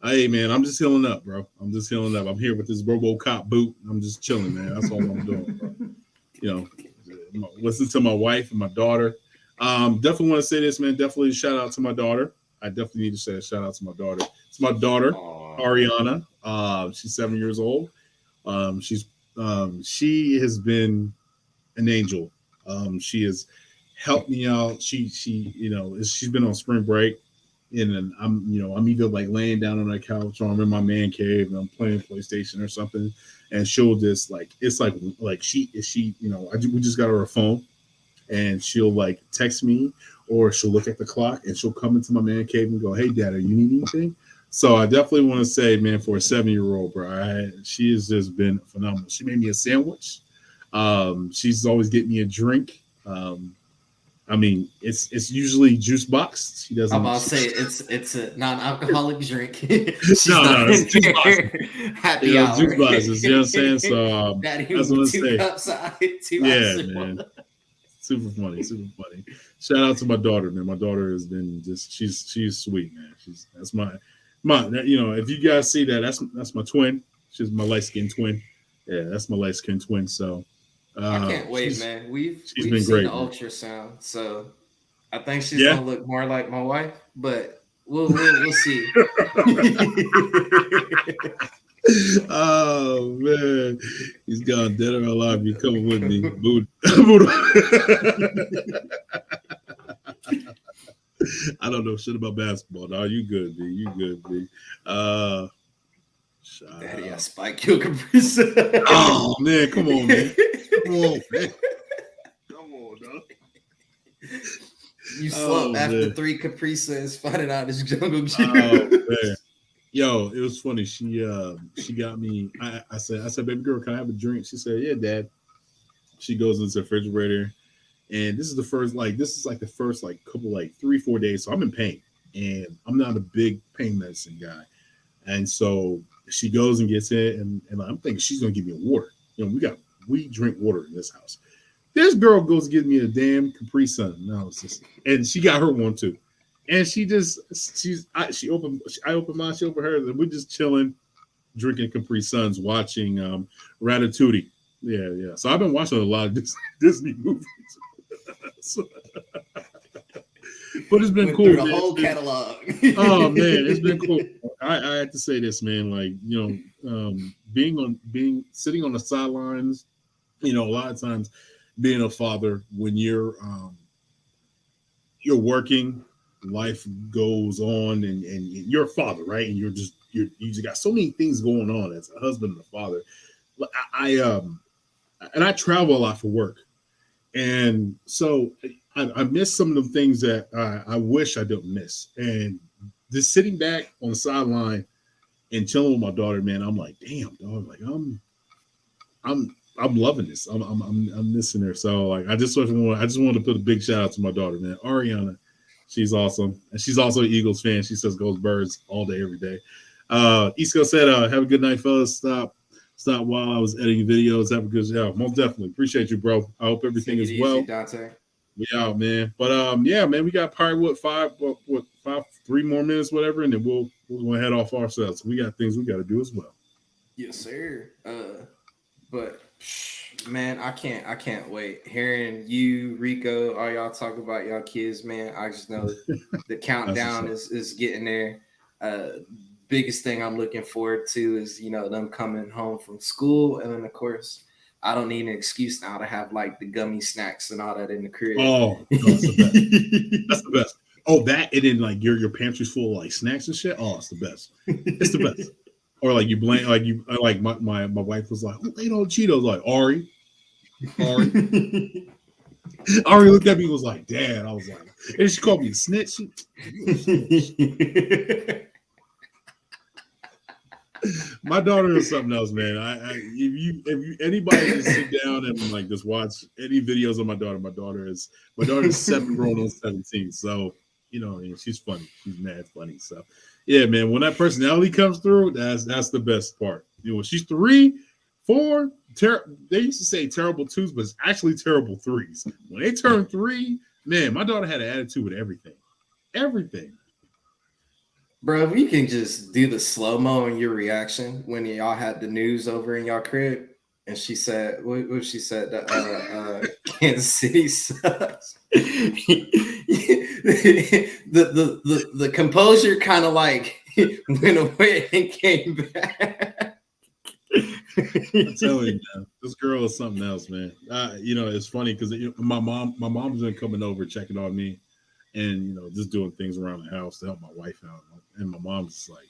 Hey, man, I'm just healing up, bro. I'm just healing up. I'm here with this RoboCop boot. I'm just chilling, man. That's all I'm doing, bro. You know, listen to my wife and my daughter. Definitely want to say this, man. Definitely shout out to my daughter. I definitely need to say a shout out to my daughter. It's my daughter, Ariana. She's 7 years old. She has been an angel. She has helped me out. She's been on spring break, and I'm either like laying down on the couch or I'm in my man cave and I'm playing PlayStation or something, and she'll just like we just got her a phone, and she'll like text me or she'll look at the clock and she'll come into my man cave and go, "Hey, Dad, are you need anything?" So I definitely want to say, man, for a 7-year-old, bro, she has just been phenomenal. She made me a sandwich. She's always getting me a drink. I mean, it's usually juice box. She doesn't. I'm about to say it's a non-alcoholic drink. No, it's juice box. Happy hour. Juice boxes. You know what I'm saying? So Daddy that's what I say. Cups, Man. Super funny. Shout out to my daughter, man. My daughter has been she's sweet, man. That's my if you guys see that, that's my twin. She's my light-skinned twin. Yeah, that's my light-skinned twin. So I can't wait, man. We've been seen great, the man. ultrasound, so I think she's gonna look more like my wife, but we'll see. Oh man, he's gone dead or alive. You coming with me, Buddha. I don't know shit about basketball. No, you good, B. You good, B. Daddy, I spike your caprice. Oh man, come on, man. Come on, dog. You slept after 3 Caprices, finding out it's Jungle Juice. Oh man. Yo, it was funny. She got me. I said, baby girl, can I have a drink? She said, yeah, Dad. She goes into the refrigerator, and this is the first couple 3-4 days. So I'm in pain, and I'm not a big pain medicine guy. And so she goes and gets it, and I'm thinking she's gonna give me a water. You know, we drink water in this house. This girl goes and gives me a damn Capri Sun. No, and she got her one too. And I opened mine, she opened hers, and we're just chilling, drinking Capri Suns, watching Ratatouille. Yeah. So I've been watching a lot of Disney movies. So, but it's been Went cool. through the Man. whole catalog. Oh man, it's been cool. I have to say this, man. Like, sitting on the sidelines, a lot of times being a father, when you're working, life goes on, and you're a father, right? And you just got so many things going on as a husband and a father. I travel a lot for work, and so I miss some of the things that I wish I didn't miss. And just sitting back on the sideline and chilling with my daughter, man, I'm like, damn, dog, like I'm loving this. I'm missing her. So like, I just wanted to put a big shout out to my daughter, man, Ariana. She's awesome, and she's also an Eagles fan. She says "Goes Birds" all day, every day. East Coast said, "Have a good night, fellas. Stop while I was editing videos. Have a good job. Most definitely appreciate you, bro. I hope everything is well. Dante. We out, man. But yeah, man, we got probably five, 3 more minutes, whatever, and then we'll go head off ourselves. We got things we got to do as well. Yes, sir. But man, I can't wait. Hearing you, Rico, all y'all talk about y'all kids, man. I just know the countdown is getting there. Biggest thing I'm looking forward to is them coming home from school, and then of course I don't need an excuse now to have like the gummy snacks and all that in the crib. Oh, that's the best. That's the best. Oh, that, and then like your pantry's full of like snacks and shit. Oh, it's the best. It's the best. Or like you blame like my wife was like, who ate all the Cheetos? Like Ari. Ari looked at me and was like, Dad. I was like, and she called me a snitch. My daughter is something else, man. If anybody just sit down and like just watch any videos of my daughter is 7 grown on 17. So she's funny. She's mad funny. So yeah, man, when that personality comes through, that's the best part. When she's 3, 4, they used to say terrible 2s, but it's actually terrible 3s. When they turn 3, man, my daughter had an attitude with everything. Bro, if you can just do the slow-mo in your reaction when y'all had the news over in y'all crib, and she said, what she said, Kansas City sucks. the composure kind of like went away and came back. I'm telling you, man, this girl is something else, man. It's funny because my mom's been coming over checking on me, and just doing things around the house to help my wife out. And my mom's like,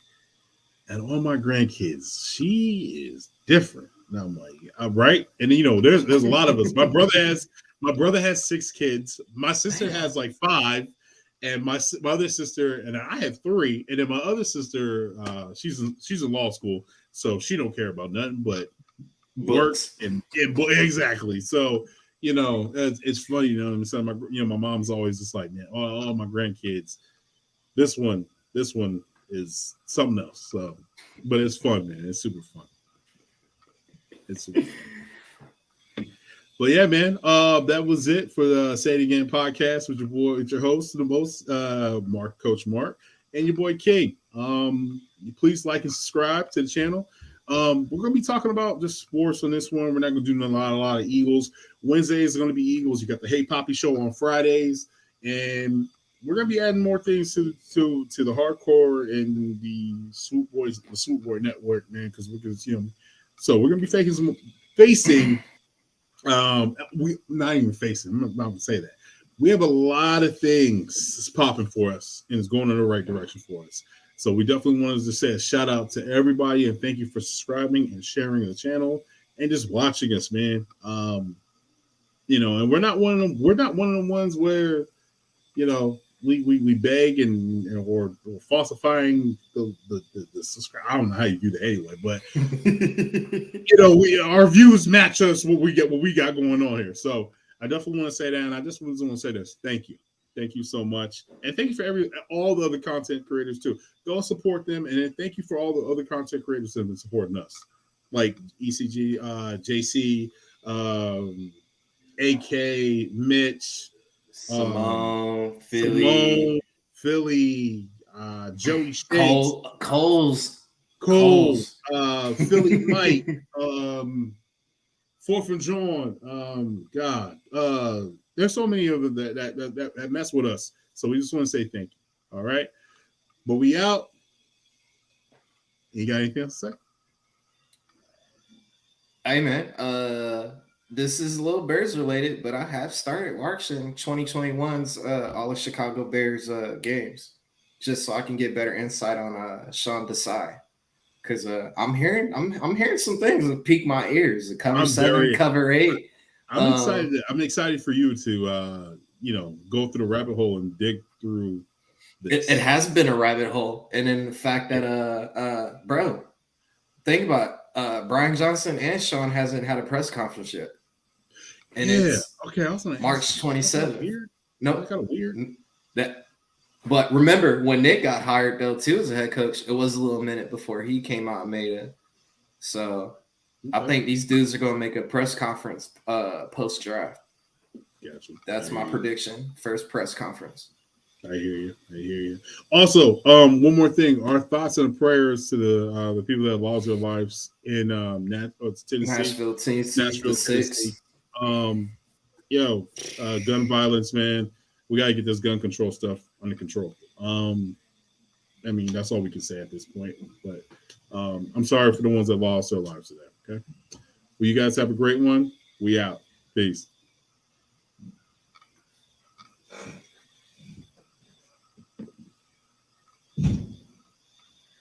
and all my grandkids, she is different. And I'm like, all right. And there's a lot of us. My brother has 6 kids. My sister has like 5, and my other sister and I have 3. And then my other sister, she's in law school, so she don't care about nothing but works and exactly. So it's funny. So my mom's always just like, man, all my grandkids. This one is something else. So, but it's fun, man. It's super fun. But yeah, man, that was it for the Say It Again podcast with your host, the most, Coach Mark, and your boy King. Please like and subscribe to the channel. We're gonna be talking about just sports on this one. We're not gonna do a lot of Eagles. Wednesdays are gonna be Eagles. You got the Hey Poppy show on Fridays, and we're gonna be adding more things to the hardcore and the Swoop Boy Network, man. Because so we're gonna be facing. We not even facing. I'm not gonna say that. We have a lot of things popping for us, and it's going in the right direction for us. So we definitely wanted to say a shout out to everybody and thank you for subscribing and sharing the channel and just watching us, man. And we're not one of them. We're not one of the ones where we beg or falsifying the subscribe. I don't know how you do that anyway, but our views match us what we got going on here. So I definitely want to say that, and I just want to say this. Thank you so much, and thank you for all the other content creators too. Go support them, and then thank you for all the other content creators that have been supporting us, like ECG, JC, AK, Mitch. Simone, Philly, Philly, Joey Shakes, Coles. Philly Mike, 4th and John. God, there's so many of them that mess with us. So we just want to say thank you. All right, but we out. You got anything else to say? Hey man, this is a little Bears related, but I have started watching 2021's all of Chicago Bears games, just so I can get better insight on Sean Desai. Because I'm hearing some things that pique my ears. The cover 7, cover 8. I'm excited. I'm excited for you to go through the rabbit hole and dig through this. It has been a rabbit hole, and then the fact that bro, think about Brian Johnson and Sean hasn't had a press conference yet. And it's okay. I was March 27th. No, that's kind of weird. But remember when Nick got hired though too as a head coach, it was a little minute before he came out and made it. So I think these dudes are going to make a press conference post draft. Gotcha. That's my prediction. First press conference. I hear you. Also, one more thing. Our thoughts and prayers to the people that lost their lives in Nashville, Tennessee. Gun violence, man. We got to get this gun control stuff under control. I mean, that's all we can say at this point. But I'm sorry for the ones that lost their lives today. Okay. Well, you guys have a great one. We out. Peace.